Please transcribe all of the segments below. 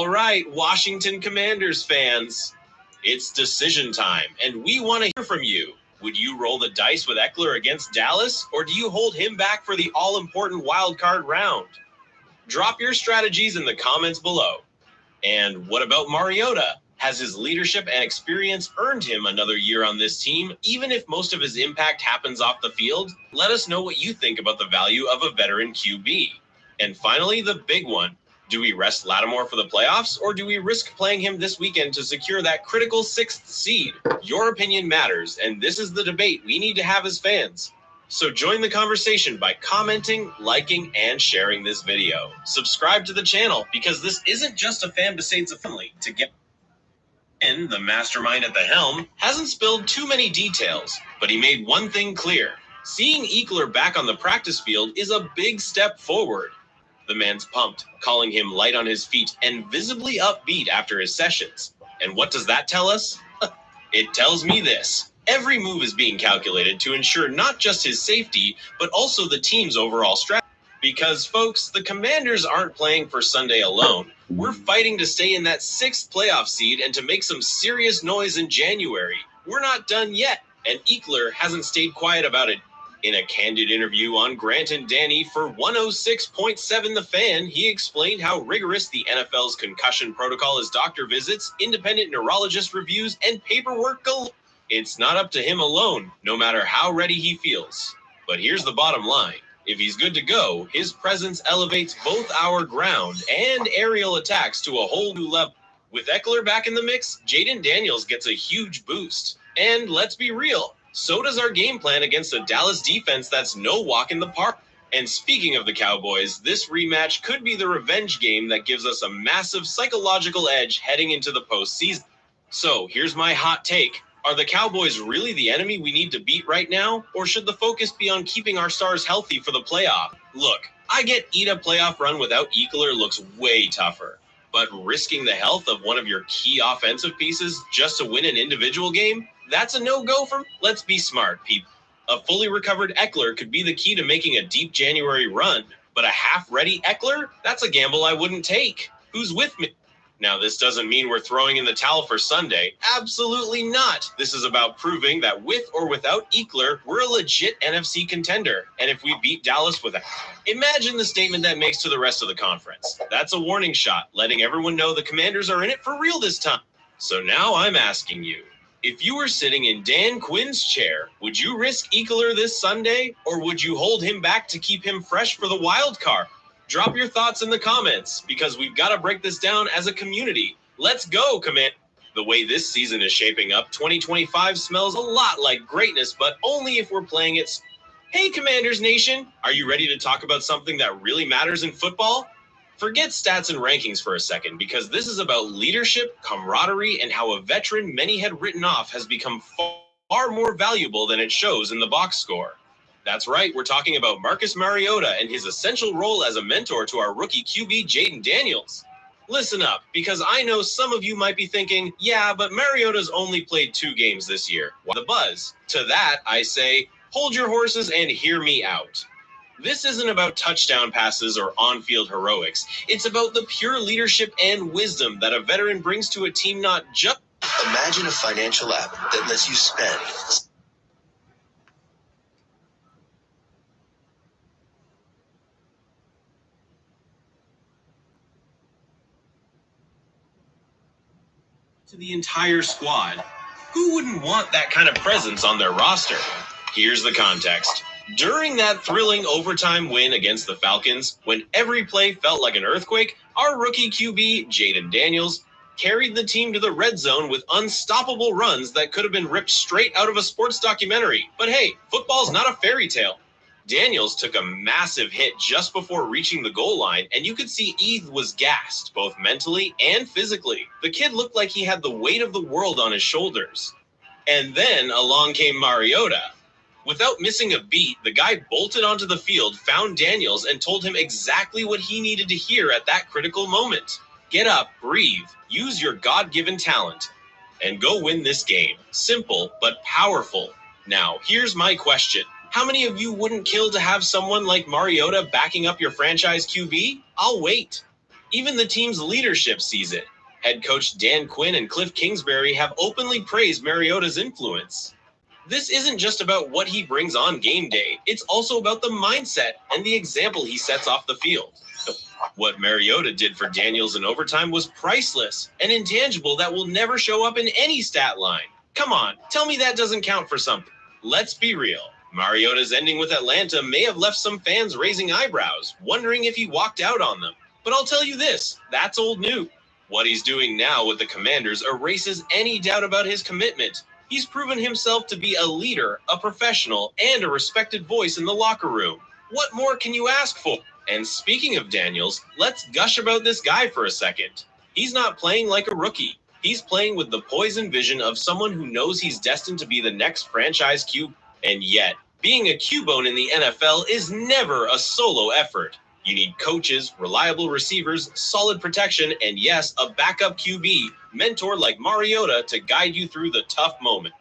All right, Washington Commanders fans, it's decision time, and we want to hear from you. Would you roll the dice with Eckler against Dallas, or do you hold him back for the all-important wild card round? Drop your strategies in the comments below. And what about Mariota? Has his leadership and experience earned him another year on this team, even if most of his impact happens off the field? Let us know what you think about the value of a veteran QB. And finally, the big one. Do we rest Lattimore for the playoffs, or do we risk playing him this weekend to secure that critical 6th seed? Your opinion matters, and this is the debate we need to have as fans. So join the conversation by commenting, liking, and sharing this video. Subscribe to the channel, because this isn't just a fan base, it's a family. To get in, the mastermind at the helm hasn't spilled too many details, but he made one thing clear. Seeing Eckler back on the practice field is a big step forward. The man's pumped, calling him light on his feet and visibly upbeat after his sessions. And what does that tell us? It tells me this. Every move is being calculated to ensure not just his safety, but also the team's overall strategy. Because, folks, the Commanders aren't playing for Sunday alone. We're fighting to stay in that 6th playoff seed and to make some serious noise in January. We're not done yet, and Eckler hasn't stayed quiet about it. In a candid interview on Grant and Danny for 106.7 The Fan, he explained how rigorous the NFL's concussion protocol is: doctor visits, independent neurologist reviews, and paperwork galore. It's not up to him alone, no matter how ready he feels. But here's the bottom line. If he's good to go, his presence elevates both our ground and aerial attacks to a whole new level. With Eckler back in the mix, Jaden Daniels gets a huge boost. And let's be real, so does our game plan against a Dallas defense that's no walk in the park. And speaking of the Cowboys, this rematch could be the revenge game that gives us a massive psychological edge heading into the postseason. So here's my hot take. Are the Cowboys really the enemy we need to beat right now? Or should the focus be on keeping our stars healthy for the playoff? Look, I get a playoff run without Eckler looks way tougher. But risking the health of one of your key offensive pieces just to win an individual game? That's a no-go for me. Let's be smart, people. A fully recovered Eckler could be the key to making a deep January run. But a half-ready Eckler? That's a gamble I wouldn't take. Who's with me? Now, this doesn't mean we're throwing in the towel for Sunday. Absolutely not. This is about proving that with or without Eckler, we're a legit NFC contender. And if we beat Dallas without... Imagine the statement that makes to the rest of the conference. That's a warning shot, letting everyone know the Commanders are in it for real this time. So now I'm asking you, if you were sitting in Dan Quinn's chair, would you risk Eckler this Sunday? Or would you hold him back to keep him fresh for the wild card? Drop your thoughts in the comments, because we've got to break this down as a community. Let's go, Command. The way this season is shaping up, 2025 smells a lot like greatness, but only if we're playing it. Hey, Commanders Nation, are you ready to talk about something that really matters in football? Forget stats and rankings for a second, because this is about leadership, camaraderie, and how a veteran many had written off has become far more valuable than it shows in the box score. That's right, we're talking about Marcus Mariota and his essential role as a mentor to our rookie QB, Jaden Daniels. Listen up, because I know some of you might be thinking, yeah, but Mariota's only played 2 games this year. Why the buzz? To that, I say, hold your horses and hear me out. This isn't about touchdown passes or on-field heroics. It's about the pure leadership and wisdom that a veteran brings to a team, not just... Imagine a financial app that lets you spend... to the entire squad. Who wouldn't want that kind of presence on their roster? Here's the context. During that thrilling overtime win against the Falcons, when every play felt like an earthquake, our rookie QB, Jaden Daniels, carried the team to the red zone with unstoppable runs that could have been ripped straight out of a sports documentary. But hey, football's not a fairy tale. Daniels took a massive hit just before reaching the goal line, and you could see Eve was gassed, both mentally and physically. The kid looked like he had the weight of the world on his shoulders. And then along came Mariota. Without missing a beat, the guy bolted onto the field, found Daniels, and told him exactly what he needed to hear at that critical moment. Get up, breathe, use your God-given talent, and go win this game. Simple, but powerful. Now, here's my question. How many of you wouldn't kill to have someone like Mariota backing up your franchise QB? I'll wait. Even the team's leadership sees it. Head coach Dan Quinn and Cliff Kingsbury have openly praised Mariota's influence. This isn't just about what he brings on game day, it's also about the mindset and the example he sets off the field. What Mariota did for Daniels in overtime was priceless, and intangible that will never show up in any stat line. Come on, tell me that doesn't count for something. Let's be real. Mariota's ending with Atlanta may have left some fans raising eyebrows, wondering if he walked out on them. But I'll tell you this, that's old news. What he's doing now with the Commanders erases any doubt about his commitment. He's proven himself to be a leader, a professional, and a respected voice in the locker room. What more can you ask for? And speaking of Daniels, let's gush about this guy for a second. He's not playing like a rookie. He's playing with the poise and vision of someone who knows he's destined to be the next franchise Q. And yet, being a Q-bone in the NFL is never a solo effort. You need coaches, reliable receivers, solid protection, and yes, a backup QB, mentor like Mariota to guide you through the tough moment.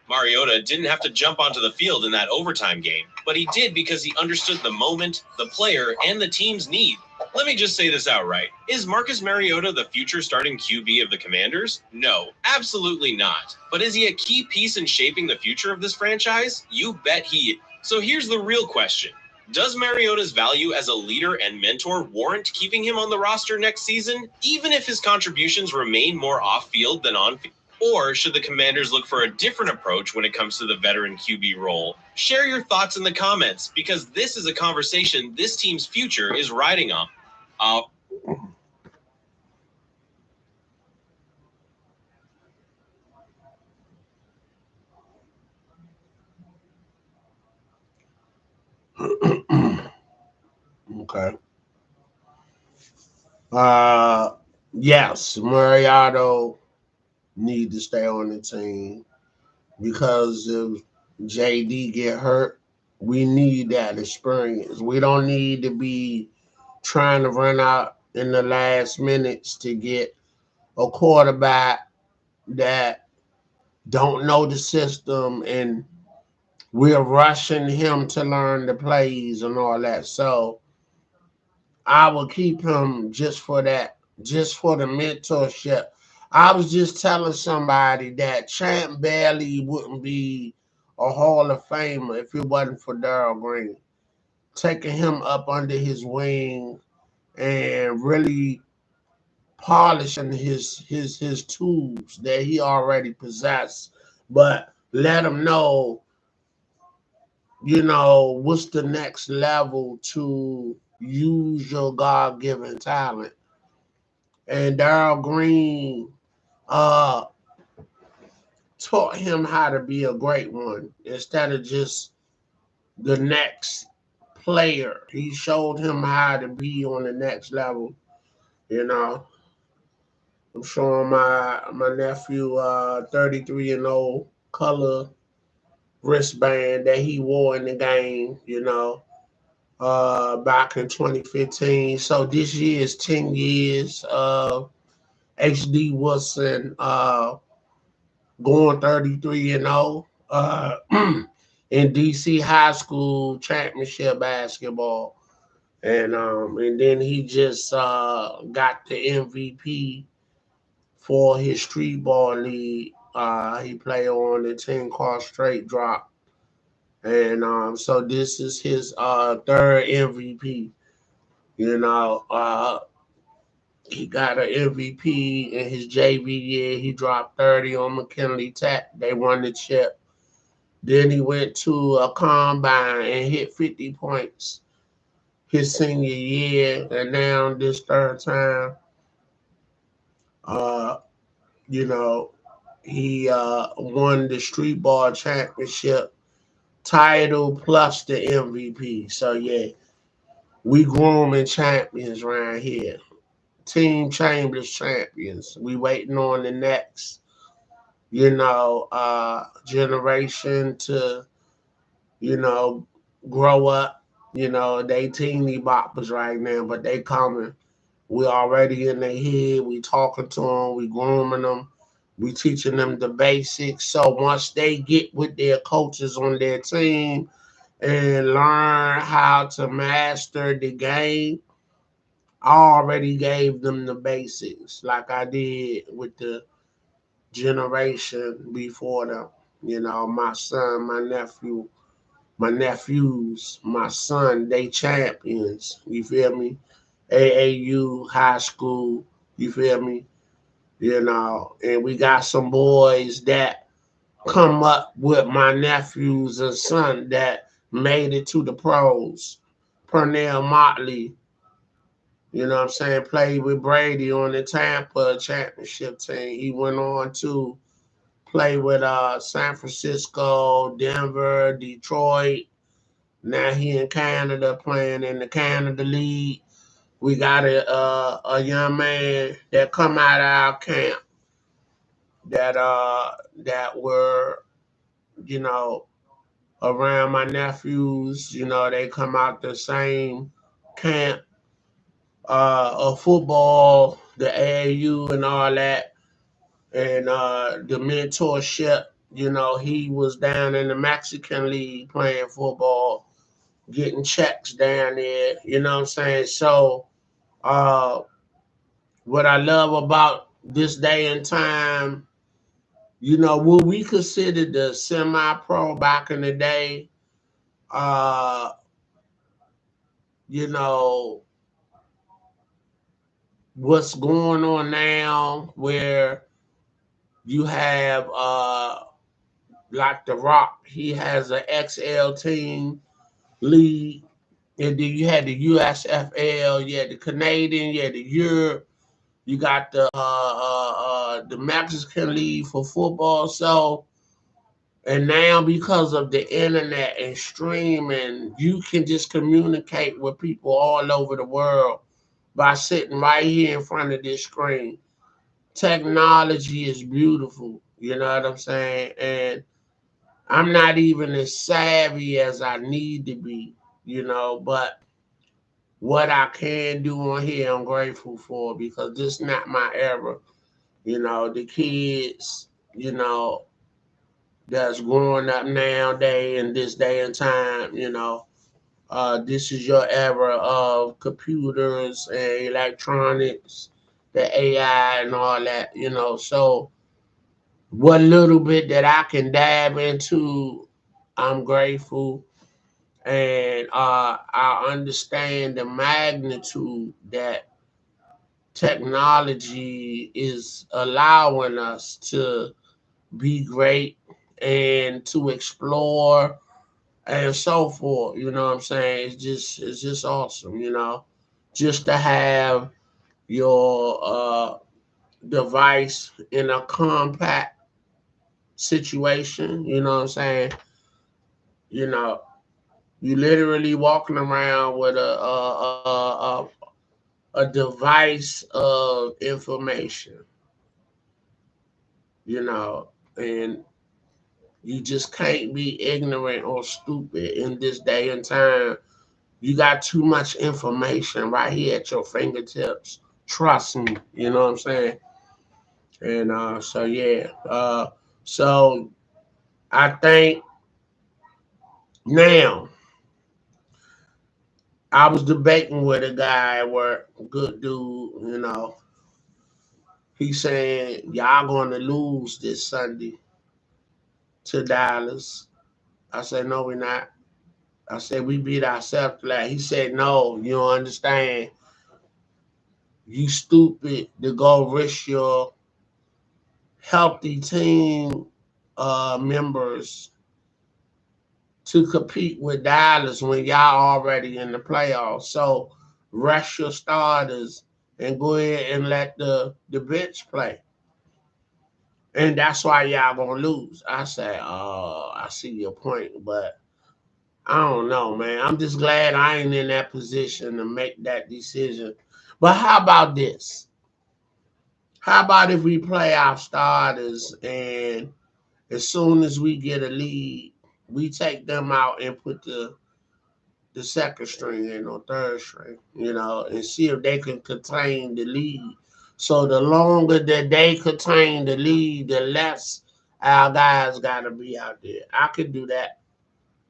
Mariota didn't have to jump onto the field in that overtime game, but he did because he understood the moment, the player, and the team's need. Let me just say this outright. Is Marcus Mariota the future starting QB of the Commanders? No, absolutely not. But is he a key piece in shaping the future of this franchise? You bet he is. So here's the real question. Does Mariota's value as a leader and mentor warrant keeping him on the roster next season, even if his contributions remain more off-field than on-field? Or should the Commanders look for a different approach when it comes to the veteran QB role? Share your thoughts in the comments, because this is a conversation this team's future is riding on. Okay. Yes, Mariota need to stay on the team because if JD get hurt, we need that experience. We don't need to be trying to run out in the last minutes to get a quarterback that don't know the system and we're rushing him to learn the plays and all that. So I will keep him just for that, just for the mentorship. I was just telling somebody that Champ Bailey wouldn't be a Hall of Famer if it wasn't for Darryl Green. Taking him up under his wing and really polishing his tools that he already possessed, but let him know, what's the next level to use your God-given talent. And Darryl Green uh, taught him how to be a great one instead of just the next player. He showed him how to be on the next level. I'm showing my nephew 33 and old color wristband that he wore in the game, back in 2015. So this year is 10 years of HD Wilson going 33 and 0 in DC high school championship basketball. And then he just got the MVP for his street ball league. He played on the 10 car straight drop. And so this is his third MVP. He got an MVP in his JV year. He dropped 30 on McKinley Tech. They won the chip. Then he went to a combine and hit 50 points his senior year. And now this third time, he won the street ball championship title plus the MVP. So yeah, we grooming champions around here. Team Chambers champions. We waiting on the next, generation to, grow up. They teeny boppers right now, but they coming. We already in their head. We talking to them. We grooming them. We teaching them the basics. So once they get with their coaches on their team and learn how to master the game, I already gave them the basics, like I did with the generation before them. You know, my son, my nephews, my son, they champions. You feel me? AAU, high school. You feel me? You know, and we got some boys that come up with my nephews and son that made it to the pros. Pernell Motley, you know what I'm saying, played with Brady on the Tampa championship team. He went on to play with San Francisco, Denver, Detroit. Now he in Canada playing in the Canada League. We got a young man that come out of our camp that were, you know, around my nephews. You know, they come out the same camp of football, the AAU and all that, and the mentorship. You know, he was down in the Mexican League playing football, getting checks down there. You know what I'm saying? So, uh, what I love about this day and time, you know, what we considered the semi-pro back in the day, uh, you know, what's going on now where you have like The Rock, he has an XL team league, and then you had the USFL, you had the Canadian, you had the Europe, you got the Mexican League for football. So, and now because of the internet and streaming, you can just communicate with people all over the world by sitting right here in front of this screen. Technology is beautiful, you know what I'm saying? And I'm not even as savvy as I need to be, you know, but what I can do on here, I'm grateful for because this is not my era. You know, the kids, you know, that's growing up nowadays in this day and time, you know, this is your era of computers and electronics, the AI and all that, you know. So, what little bit that I can dab into, I'm grateful. And I understand the magnitude that technology is allowing us to be great and to explore and so forth. You know what I'm saying? It's just awesome, you know. Just to have your device in a compact situation, you know what I'm saying? You know, you literally walking around with a device of information, you know, and you just can't be ignorant or stupid in this day and time. You got too much information right here at your fingertips. Trust me, you know what I'm saying? And so yeah, so I think now I was debating with a guy at work, good dude, you know. He saying y'all gonna lose this Sunday to Dallas. I said no, we're not. I said we beat ourselves tonight. He said no, you don't understand. You stupid to go risk your healthy team members to compete with Dallas when y'all already in the playoffs. So rest your starters and go ahead and let the bench play. And that's why y'all gonna lose. I said, oh, I see your point, but I don't know, man. I'm just glad I ain't in that position to make that decision. But how about this? How about if we play our starters and as soon as we get a lead, we take them out and put the second string in or third string, you know, and see if they can contain the lead. So the longer that they contain the lead, the less our guys got to be out there. I could do that,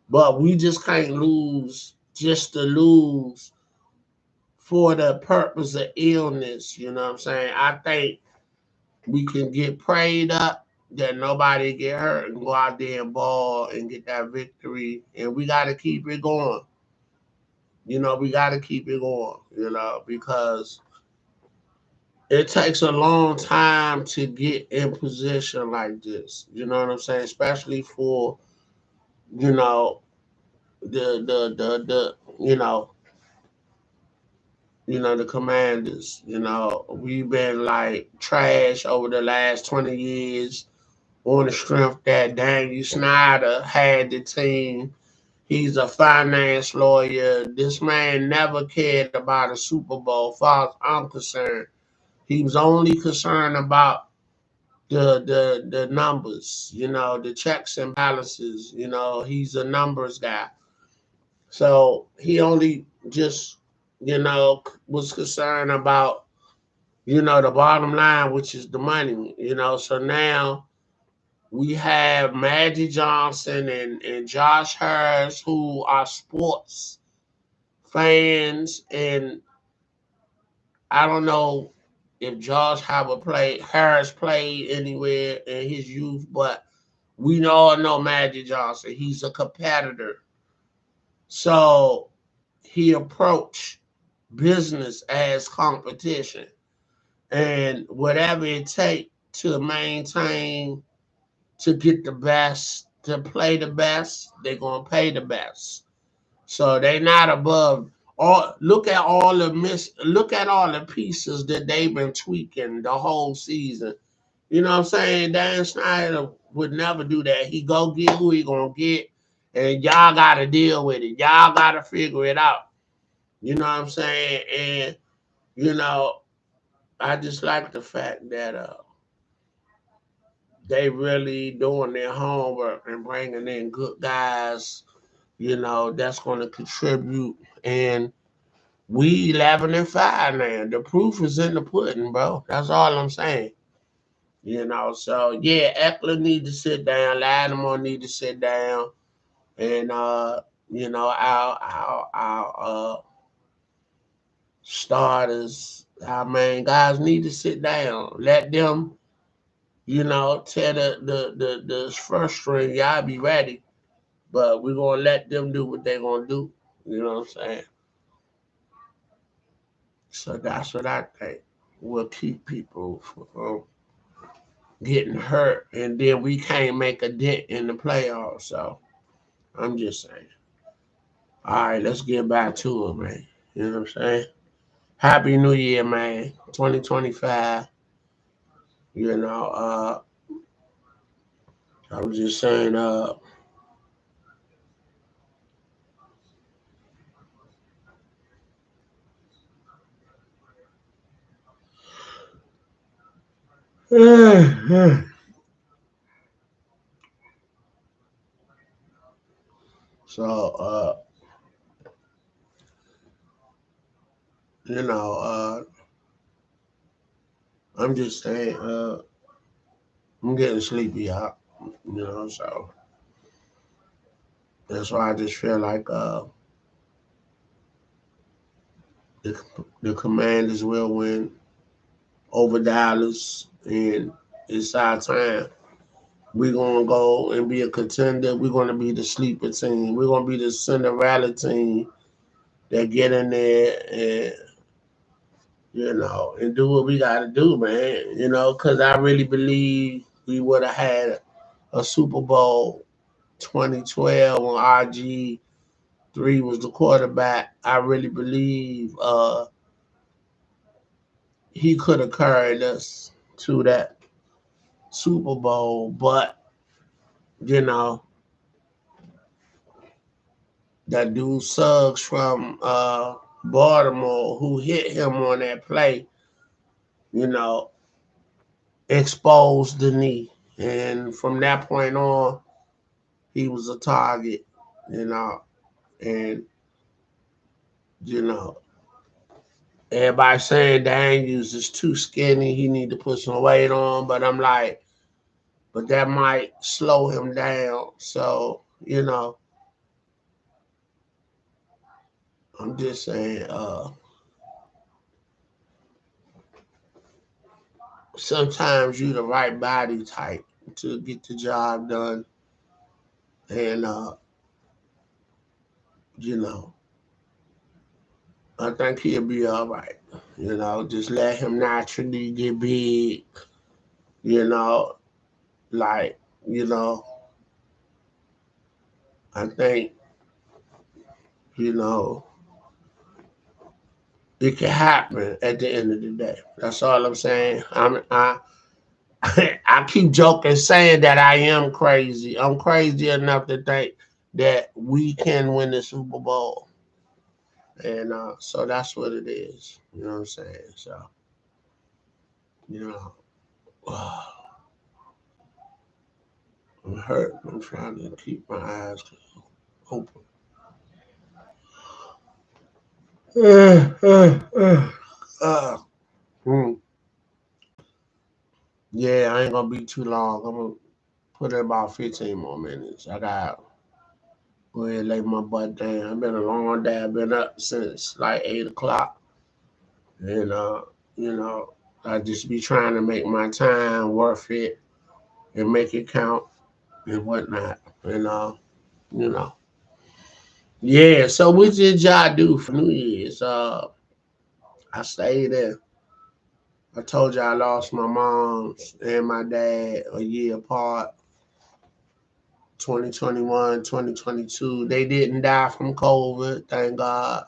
but we just can't lose just to lose for the purpose of illness. You know what I'm saying? I think we can get prayed up that nobody get hurt and go out there and ball and get that victory. And we got to keep it going. We got to keep it going, because it takes a long time to get in position like this. You know what I'm saying? Especially for, you know, the the commanders. We've been like trash over the last 20 years on the strength that Daniel Snyder had the team. He's a finance lawyer. This man never cared about a Super Bowl, far as I'm concerned. He was only concerned about the numbers, the checks and balances. He's a numbers guy. So he only just, was concerned about, the bottom line, which is the money. So now we have Magic Johnson and Josh Harris, who are sports fans, and I don't know if Harris played anywhere in his youth, but we all know Magic Johnson. He's a competitor. So he approached business as competition. And whatever it takes to maintain, to get the best, to play the best, they're gonna pay the best. So they not above all. Look at all the pieces that they've been tweaking the whole season. You know what I'm saying? Dan Snyder would never do that. He go get who he gonna get, and y'all gotta deal with it. Y'all gotta figure it out. You know what I'm saying? And you know, I just like the fact that they really doing their homework and bringing in good guys. That's going to contribute. And we 11-5 now. The proof is in the pudding, bro. That's all I'm saying. So yeah, Eckler need to sit down. Lattimore need to sit down, and our starters, our main guys need to sit down. Let them, tell the first string, y'all be ready. But we're gonna let them do what they're gonna do. You know what I'm saying? So that's what I think will keep people from getting hurt, and then we can't make a dent in the playoffs. So I'm just saying. All right, let's get back to it, man. You know what I'm saying? Happy New Year, man. 2025. You know, I was just saying, so you know, I'm just saying, I'm getting sleepy out. So that's why I just feel like the the Commanders will win over Dallas, and it's our time. We're gonna go and be a contender. We're gonna be the sleeper team. We're gonna be the Cinderella team that get in there and and do what we gotta do, man. Because I really believe we would have had a Super Bowl 2012 when RG3 was the quarterback. I really believe he could have carried us to that Super Bowl, but you know that dude Suggs from Baltimore who hit him on that play, you know, exposed the knee. And from that point on, he was a target, you know, and, you know, everybody saying Daniels is too skinny. He need to put some weight on, but I'm like, but that might slow him down. So, I'm just saying, sometimes you the right body type to get the job done, and you know, I think he'll be all right. You know, just let him naturally get big. You know, like you know, I think you know it can happen at the end of the day. That's all I'm saying. I keep joking saying that I am crazy. I'm crazy enough to think that we can win the Super Bowl. And so that's what it is. You know what I'm saying? So, you know, I'm hurt. I'm trying to keep my eyes open. Hmm. Yeah, I ain't gonna be too long. I'm gonna put in about 15 more minutes. I got go ahead and lay my butt down. It's been a long day. I've been up since like 8 o'clock. And you know, I just be trying to make my time worth it and make it count and whatnot. And you know. Yeah, so what did y'all do for New Year's? I stayed there. I told you I lost my mom and my dad a year apart, 2021, 2022. They didn't die from COVID, thank God.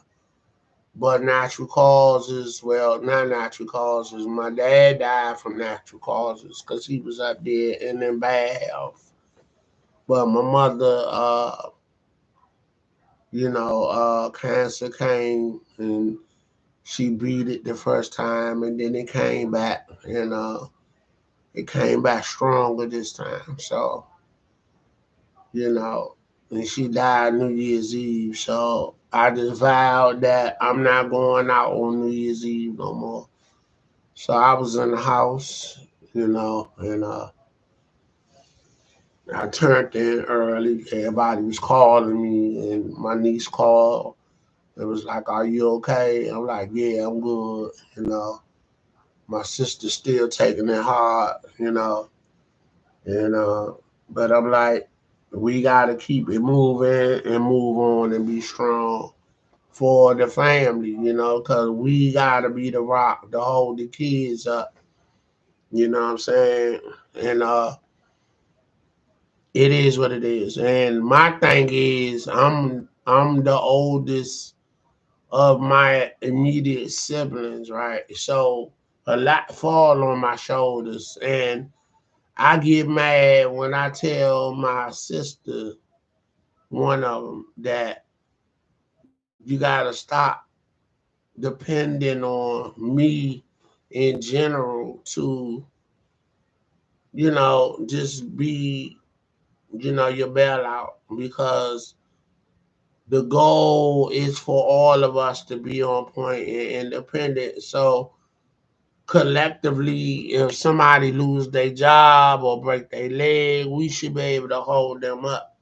But natural causes, well, not natural causes. My dad died from natural causes because he was up there and in bad health. But my mother, cancer came and she beat it the first time, and then it came back, and it came back stronger this time. So, you know, and she died New Year's Eve. So I just vowed that I'm not going out on New Year's Eve no more. So I was in the house, and I turned in early. Everybody was calling me, and my niece called. It was like, "Are you okay?" I'm like, "Yeah, I'm good." You know, my sister's still taking it hard, and but I'm like, we gotta keep it moving and move on and be strong for the family, because we gotta be the rock to hold the kids up. You know what I'm saying? And it is what it is. And my thing is, I'm the oldest of my immediate siblings, right? So a lot fall on my shoulders, and I get mad when I tell my sister, one of them, that you gotta stop depending on me in general to, just be, your bailout, because the goal is for all of us to be on point and independent. So collectively, if somebody lose their job or break their leg, we should be able to hold them up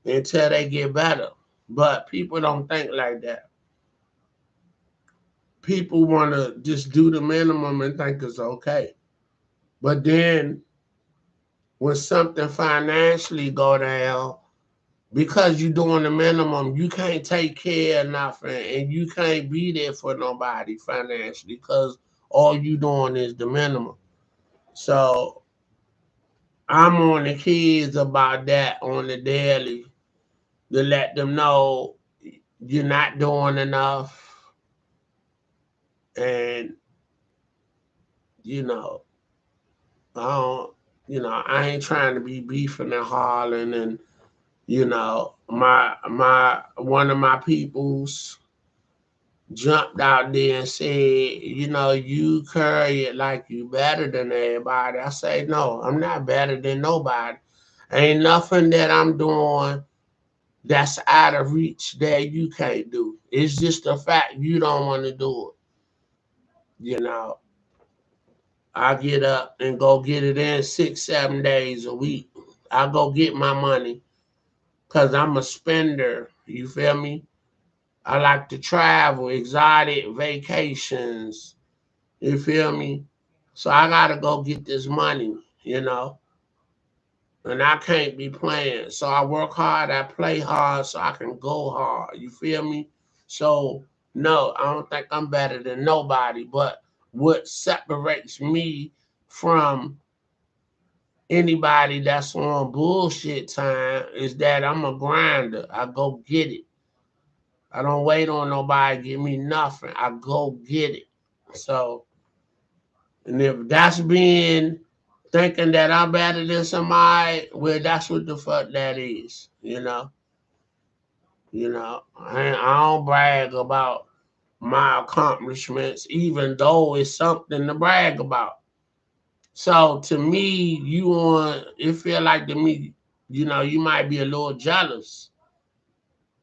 until they get better. But people don't think like that. People want to just do the minimum and think it's okay. But then when something financially go down, because you're doing the minimum, you can't take care of nothing and you can't be there for nobody financially because all you doing is the minimum. So I'm on the kids about that on the daily to let them know you're not doing enough, and you know, I don't, I ain't trying to be beefing and hollering, and my one of my peoples jumped out there and said, you carry it like you better than everybody. I say, no, I'm not better than nobody. Ain't nothing that I'm doing that's out of reach that you can't do. It's just the fact you don't want to do it. You know, I get up and go get it in 6, 7 days a week. I go get my money because I'm a spender. You feel me? I like to travel, exotic vacations. You feel me? So I gotta go get this money, you know, and I can't be playing. So I work hard, I play hard so I can go hard. You feel me? So no, I don't think I'm better than nobody, but what separates me from anybody that's on bullshit time is that I'm a grinder. I go get it. I don't wait on nobody to give me nothing. I go get it. So, and if that's being thinking that I'm better than somebody, well, that's what the fuck that is. I don't brag about my accomplishments, even though it's something to brag about. So to me, it feel like to me, you might be a little jealous,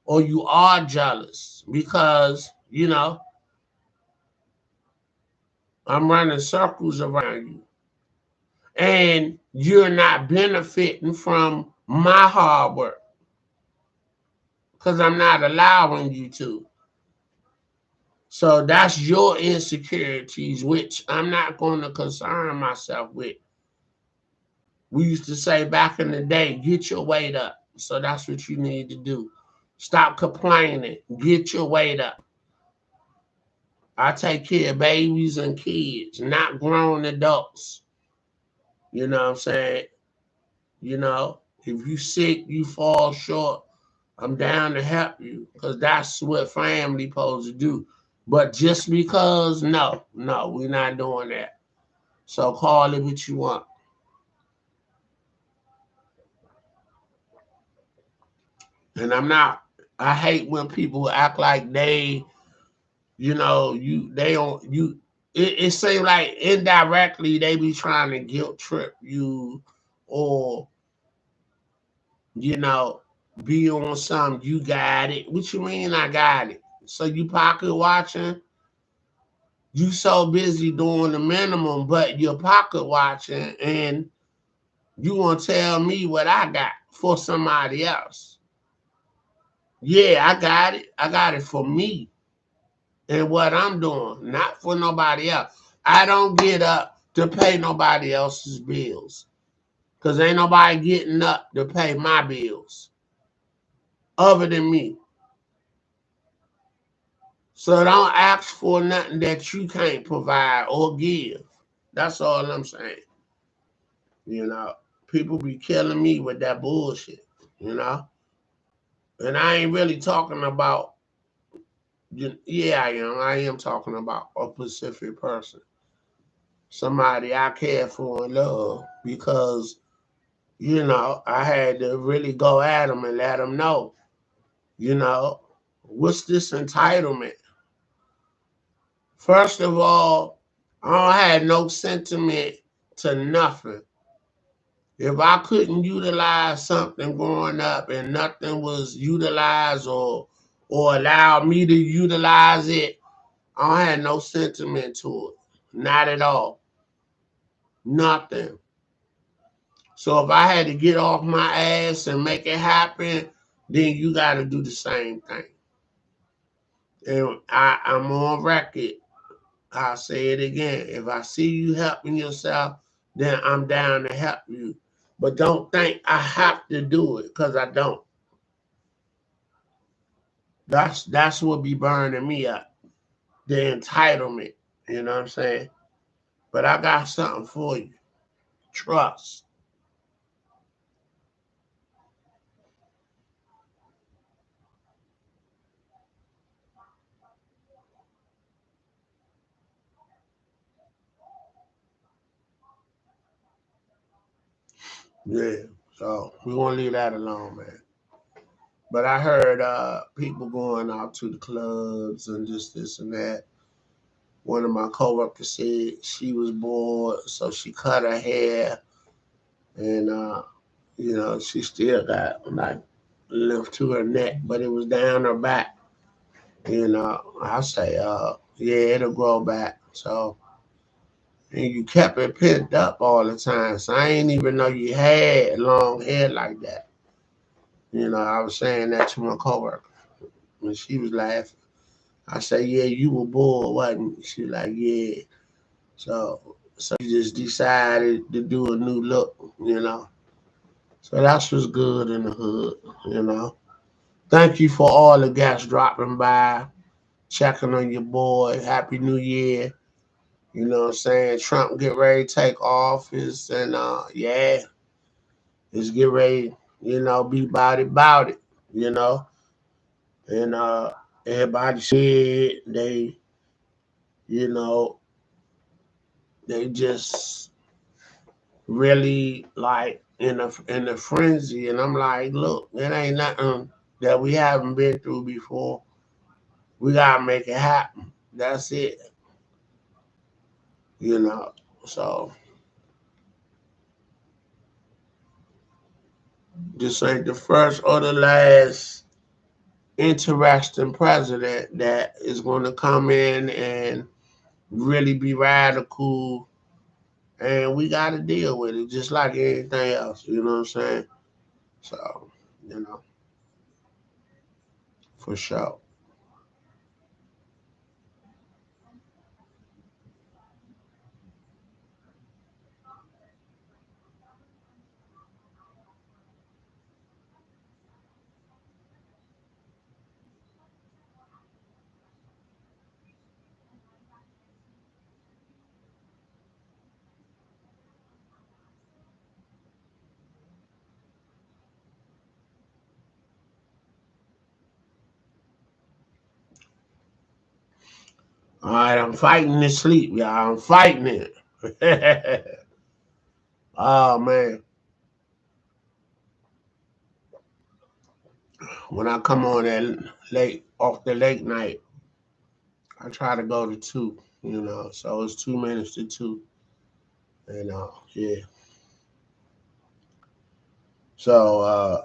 or you are jealous because, I'm running circles around you and you're not benefiting from my hard work because I'm not allowing you to. So that's your insecurities, which I'm not going to concern myself with. We used to say back in the day, get your weight up. So that's what you need to do. Stop complaining. Get your weight up. I take care of babies and kids, not grown adults. You know what I'm saying? If you sick, you fall short, I'm down to help you because that's what family supposed to do. But just because, no, we're not doing that. So call it what you want. And I hate when people act like they don't, it seems like indirectly they be trying to guilt trip you or, you know, be on some, you got it. What you mean I got it? So you pocket watching? You so busy doing the minimum, but you're pocket watching and you gonna tell me what I got for somebody else. Yeah, I got it. I got it for me and what I'm doing, not for nobody else. I don't get up to pay nobody else's bills because ain't nobody getting up to pay my bills other than me. So don't ask for nothing that you can't provide or give. That's all I'm saying. You know, people be killing me with that bullshit, you know? And I ain't really talking about, yeah, I am. I am talking about a specific person, somebody I care for and love because, I had to really go at them and let them know, you know, what's this entitlement? First of all, I don't have no sentiment to nothing. If I couldn't utilize something growing up and nothing was utilized or allowed me to utilize it, I don't have no sentiment to it. Not at all. Nothing. So if I had to get off my ass and make it happen, then you got to do the same thing. And I'm on record. I'll say it again. If I see you helping yourself, then I'm down to help you. But don't think I have to do it because I don't. That's what be burning me up. The entitlement. You know what I'm saying? But I got something for you. Trust. Yeah. So we won't leave that alone, man. But I heard people going out to the clubs and this and that. One of my coworkers said she was bored, so she cut her hair and she still got like left to her neck, but it was down her back. I say, yeah, it'll grow back. So, and you kept it pent up all the time. So I ain't even know you had long hair like that. I was saying that to my coworker, and she was laughing. I said, yeah, you were bored, wasn't you? She was like, yeah. So So he just decided to do a new look. So that's what's good in the hood. Thank you for all the guests dropping by, checking on your boy. Happy New Year. You know what I'm saying? Trump get ready to take office and yeah, just get ready, be about it, you know. And everybody said you know, they just really like in a frenzy. And I'm like, look, it ain't nothing that we haven't been through before. We gotta make it happen. That's it, you know. So this ain't the first or the last interesting president that is going to come in and really be radical, and we got to deal with it just like anything else. You know what I'm saying? So, you know, for sure. All right, I'm fighting this sleep, y'all. I'm fighting it. Oh man, when I come on that late off the late night, I try to go to two. So it's 2 minutes to two, and yeah. So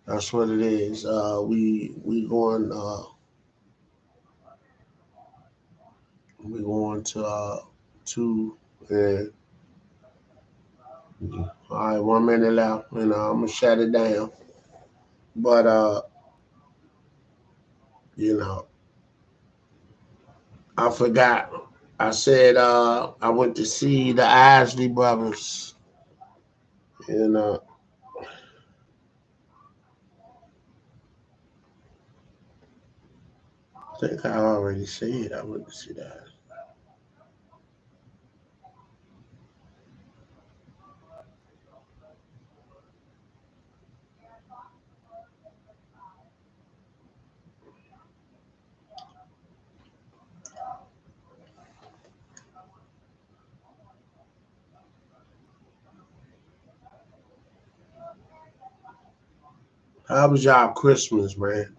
that's what it is. We going to two, and all right, 1 minute left. I'm gonna shut it down. But you know, I forgot. I said I went to see the Isley brothers. You know, I think I already said I went to see that. How was y'all Christmas, man?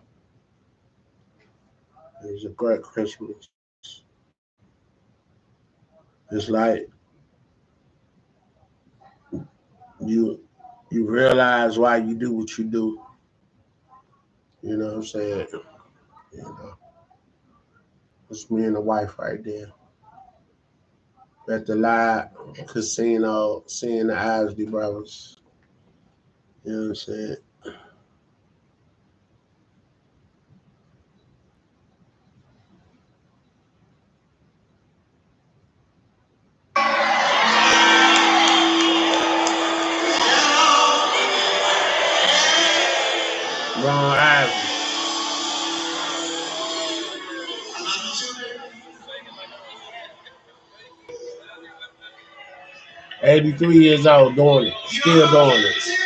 It was a great Christmas. It's like you you realize why you do what you do. You know what I'm saying? You know, it's me and the wife right there at the live casino, seeing the Isley brothers. You know what I'm saying? Ron Isley, 83 years old, doing it, still doing it.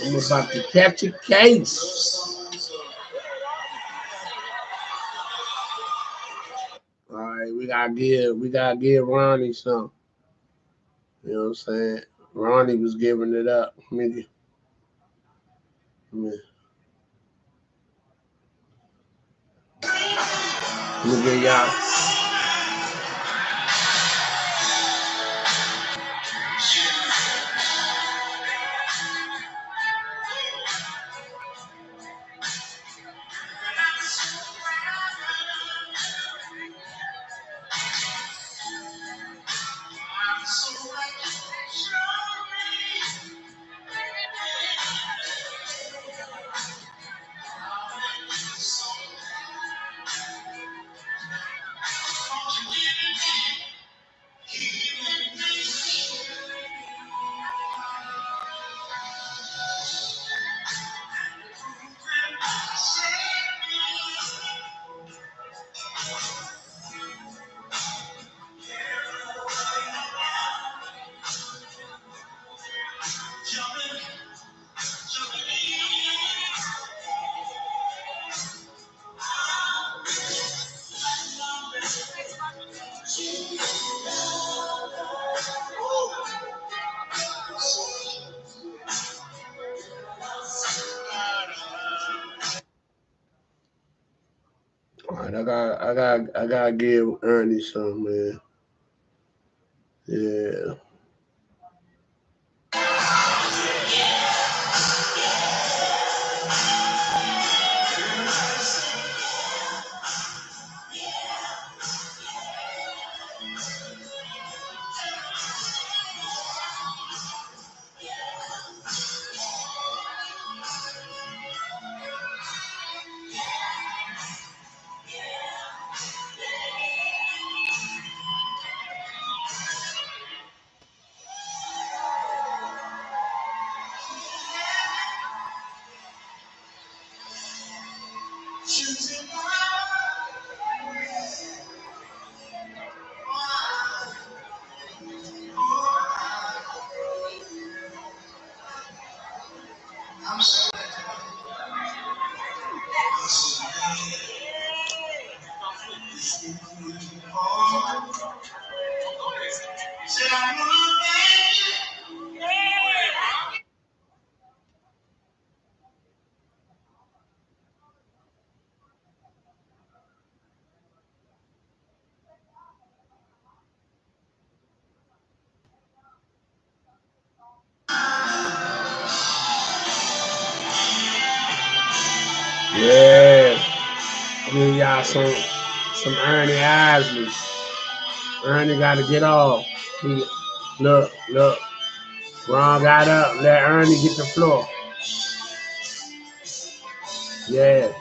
I'm about to catch a case. All right, we gotta give Ronnie some. You know what I'm saying? Ronnie was giving it up. Let me get y'all. All right, I gotta give Ernie some, man. Yeah. Yeah. Give y'all some Ernie Isley. Ernie gotta get off. Look. Ron got up. Let Ernie get the floor. Yeah.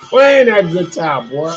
Playing that guitar, boy.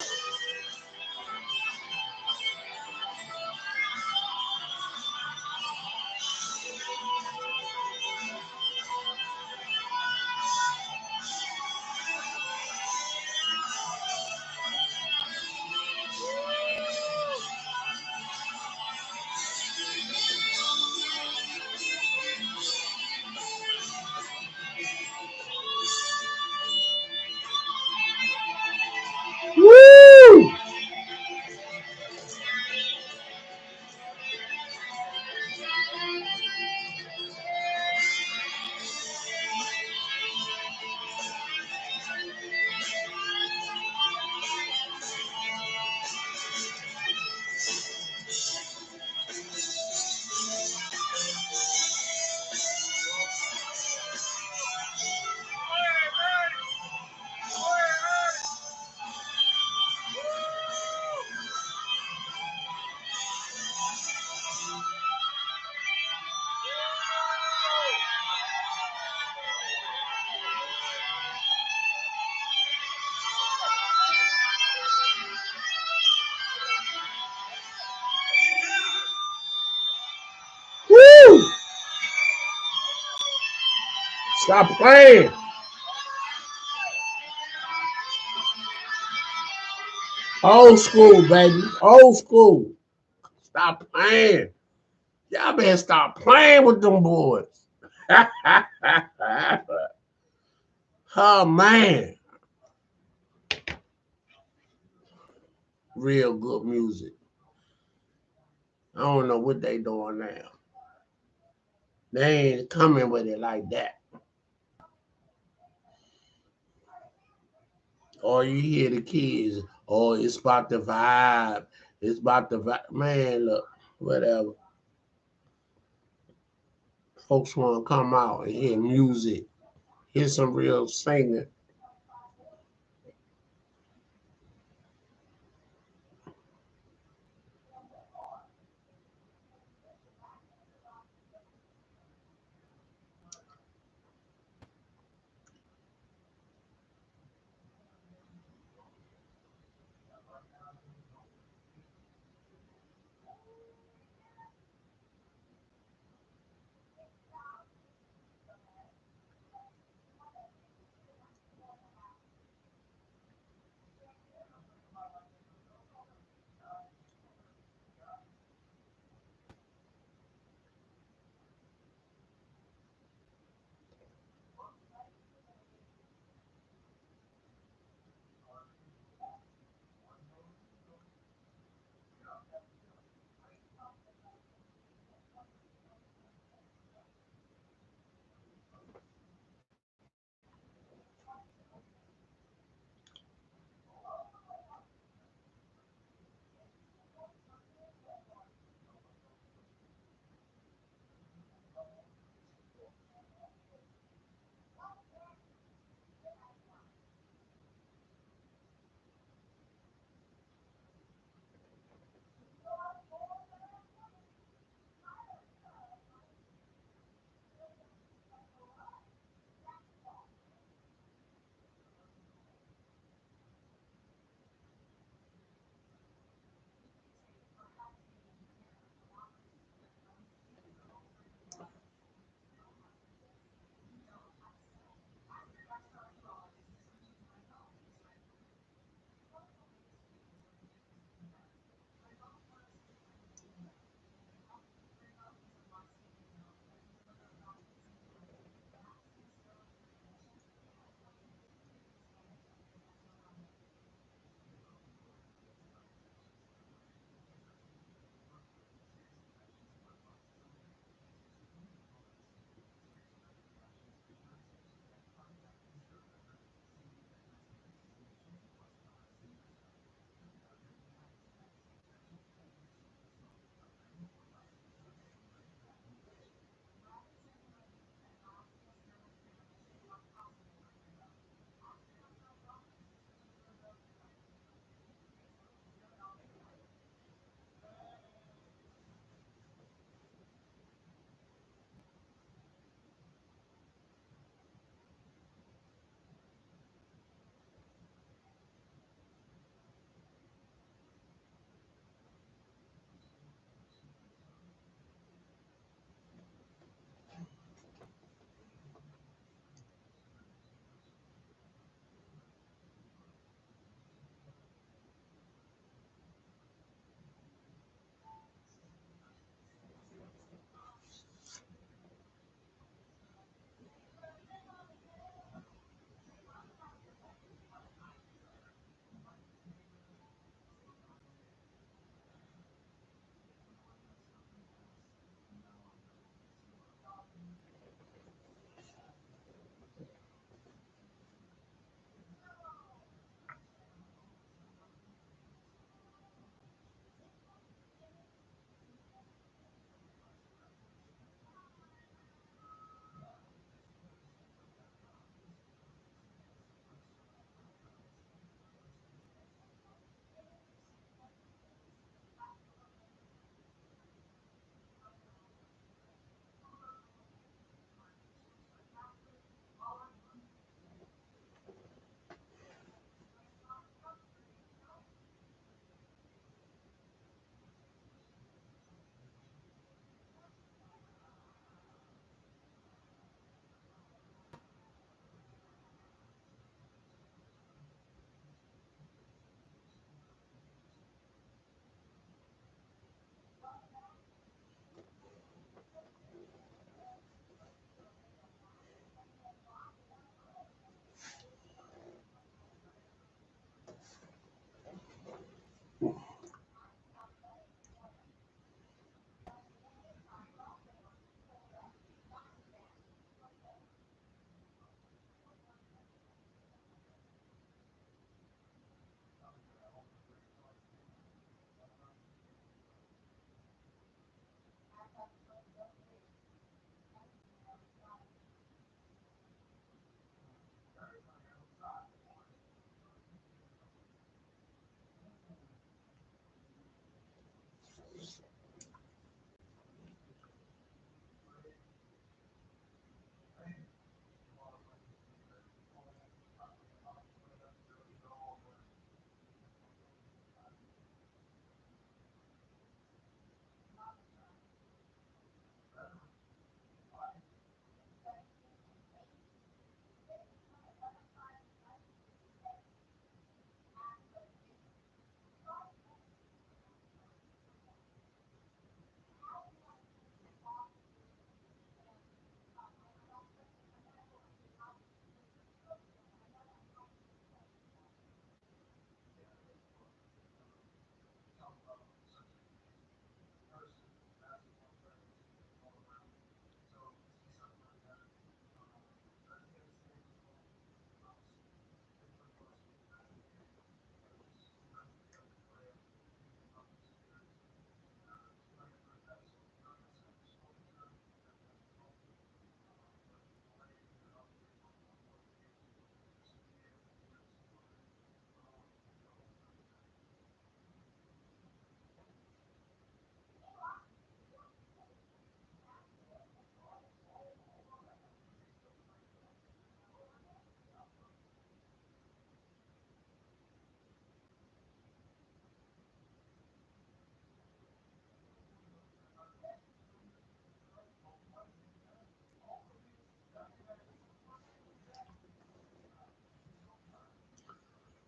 Stop playing. Old school, baby. Old school. Stop playing. Y'all better stop playing with them boys. Oh, man. Real good music. I don't know what they doing now. They ain't coming with it like that. Or you hear the kids, oh, it's about the vibe. It's about the vibe. Man, look, whatever. Folks want to come out and hear music, hear some real singing.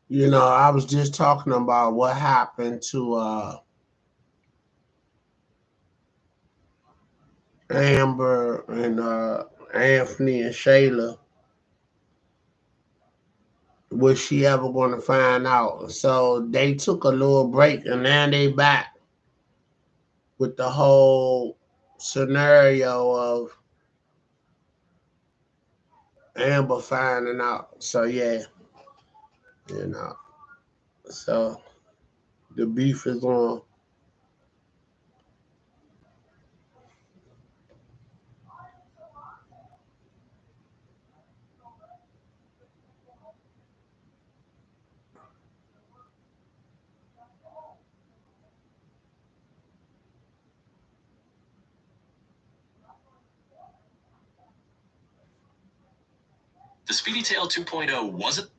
You know, I was just talking about what happened to Amber and Anthony and Shayla. Was she ever going to find out? So they took a little break and now they back with the whole scenario of Amber finding out. So yeah, you know. So the beef is on. The Speedy Tail 2.0 wasn't.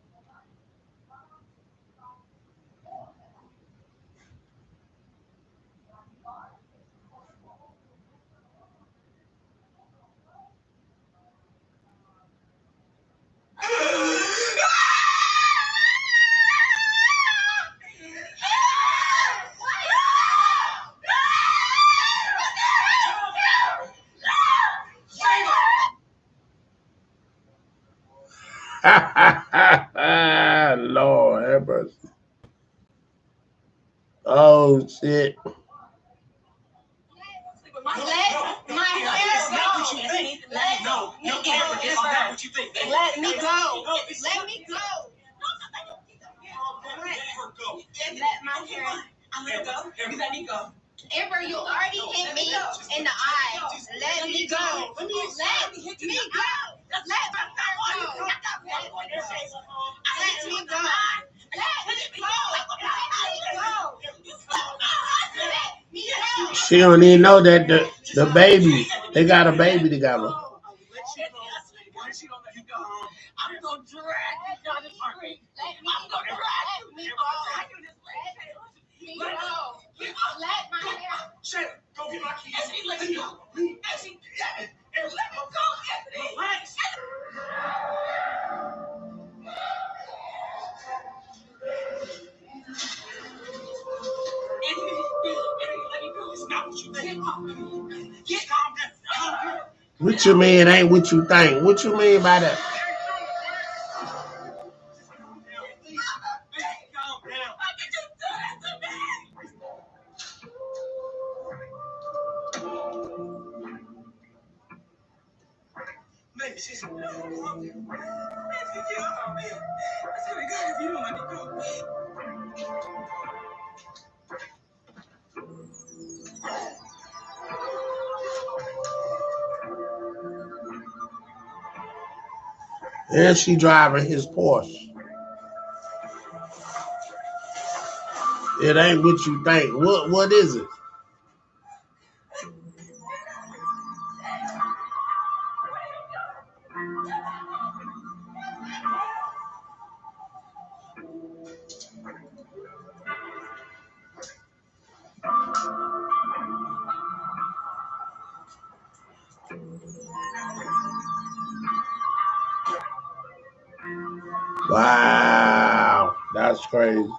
Lord have mercy. Oh shit. Let me go. Let me go. Let my hair. I let go. You let me go. Amber, you already hit me in the eye. Let me go. Let me go. Let my hair go. Let me go. Let me go. Let me go. She don't even know that the baby, they got a baby together. I'm gonna drag you down the street. I'm gonna drag you. Let me go. Let my hair. Shayla, go get my keys. Let me go. Let me go. Relax. Let me go. It's not what you think. Get calm down. What you mean ain't what you think? What you mean by that? And she driving his Porsche. It ain't what you think. What is it? Wow, that's crazy.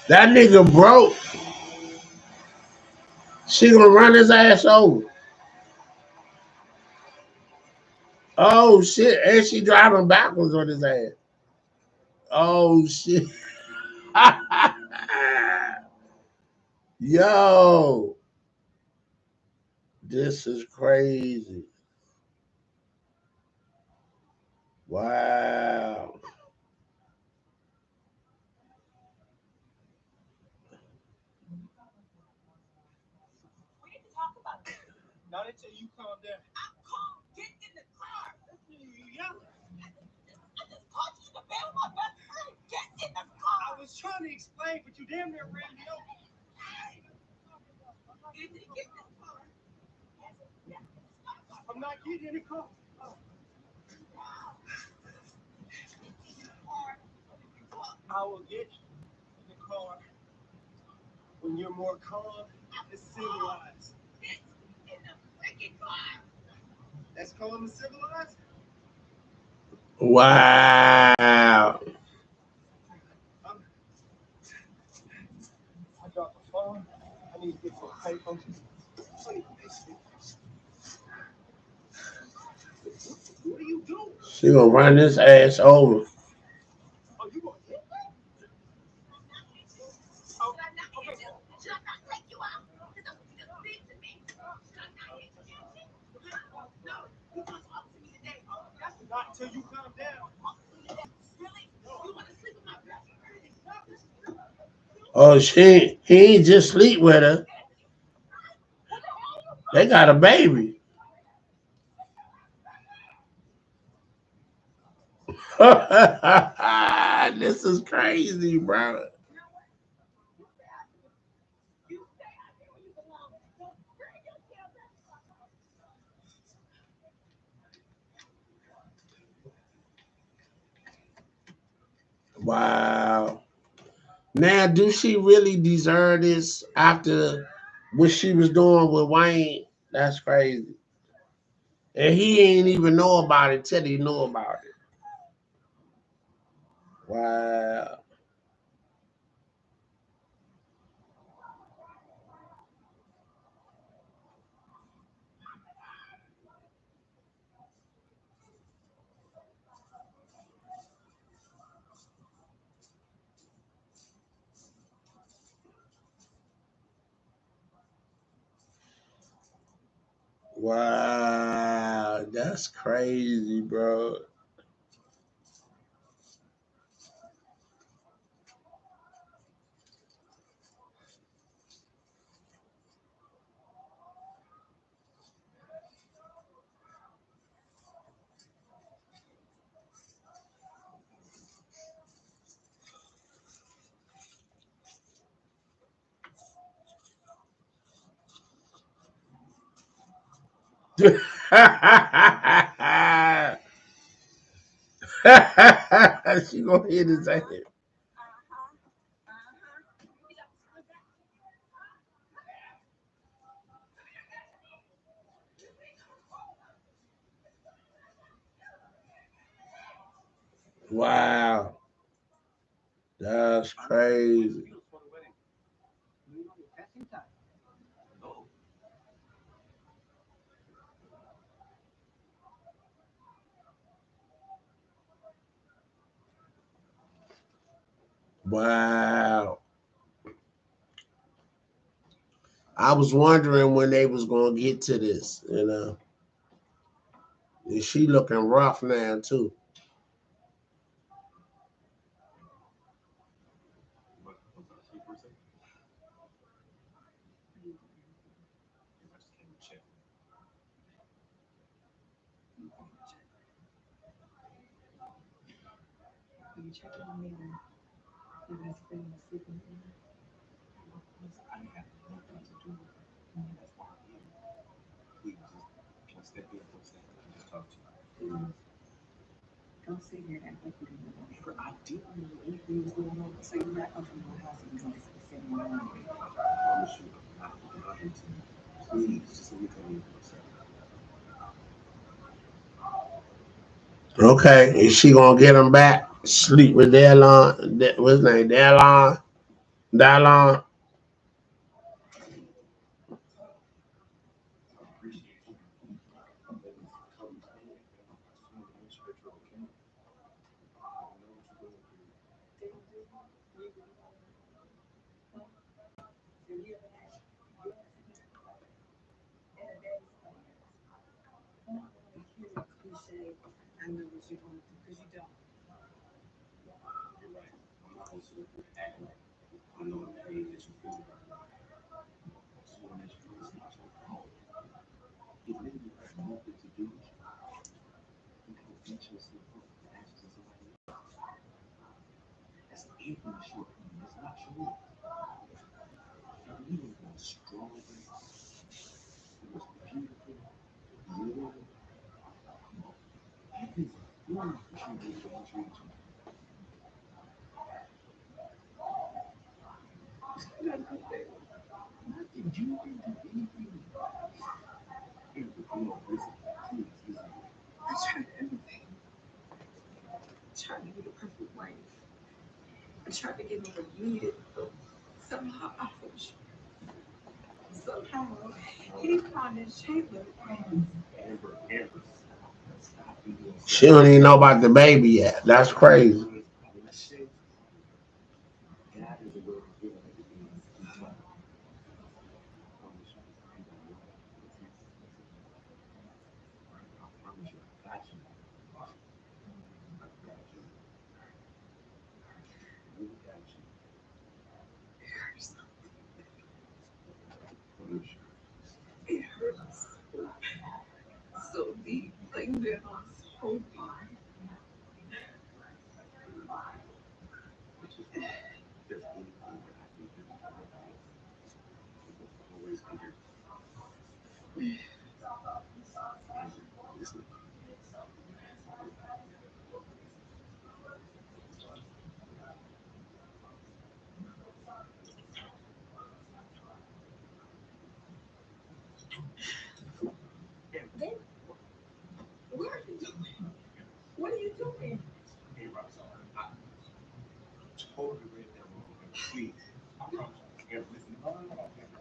That nigga broke. She gonna run his ass over. Oh shit, and she driving backwards on his ass. Oh shit. Yo, this is crazy. Wow. Not until you calm down. I'm calm. Get in the car. That's you yelling. was trying to explain, but you damn near ran me over. I'm not getting in the car. I will get in the car when you're more calm and civilized. That's calm and civilized? Wow. I dropped the phone. I need to get some paper. What are you doing? She gonna run this ass over. Oh, you gonna hit me? Oh, okay. Not until you calm down. Oh, he ain't just sleep with her. They got a baby. This is crazy, bro. Wow. Now, do she really deserve this after what she was doing with Wayne? That's crazy. And he ain't even know about it till he knew about it. Wow. Wow. That's crazy, bro. She gonna hit his ass. Wow. That's crazy. Wow. I was wondering when they was gonna get to this, you know. And she looking rough now too. Okay, is she gonna get him back? Sleep with Dallon? What's his name? Dallon? Dallon? Even short, it's not short. He was the strongest, the most beautiful, living. He is one contributor to this region. Nothing, you didn't do anything. Everything, listen, please, listen. I tried everything. I tried to be the perfect wife. I tried to give him what he needed, but somehow I fell short. Somehow he found his chamber and Amber, stop being yourself. She don't even know about the baby yet. That's crazy. God is a way of giving everything in time. I promise you, you got a lot of listen. I promise you, I got you. I got you. I really got you. it hurts. I promise you. It hurts so deep. Like that on so deep. It's just if there's anything that I can do for you, it will always be here. Amber, listen. Amber, Then what are you doing? What are you doing? Amber, I'm sorry. I totally read that wrong. Amber, please. I promise you. Amber, listen. No.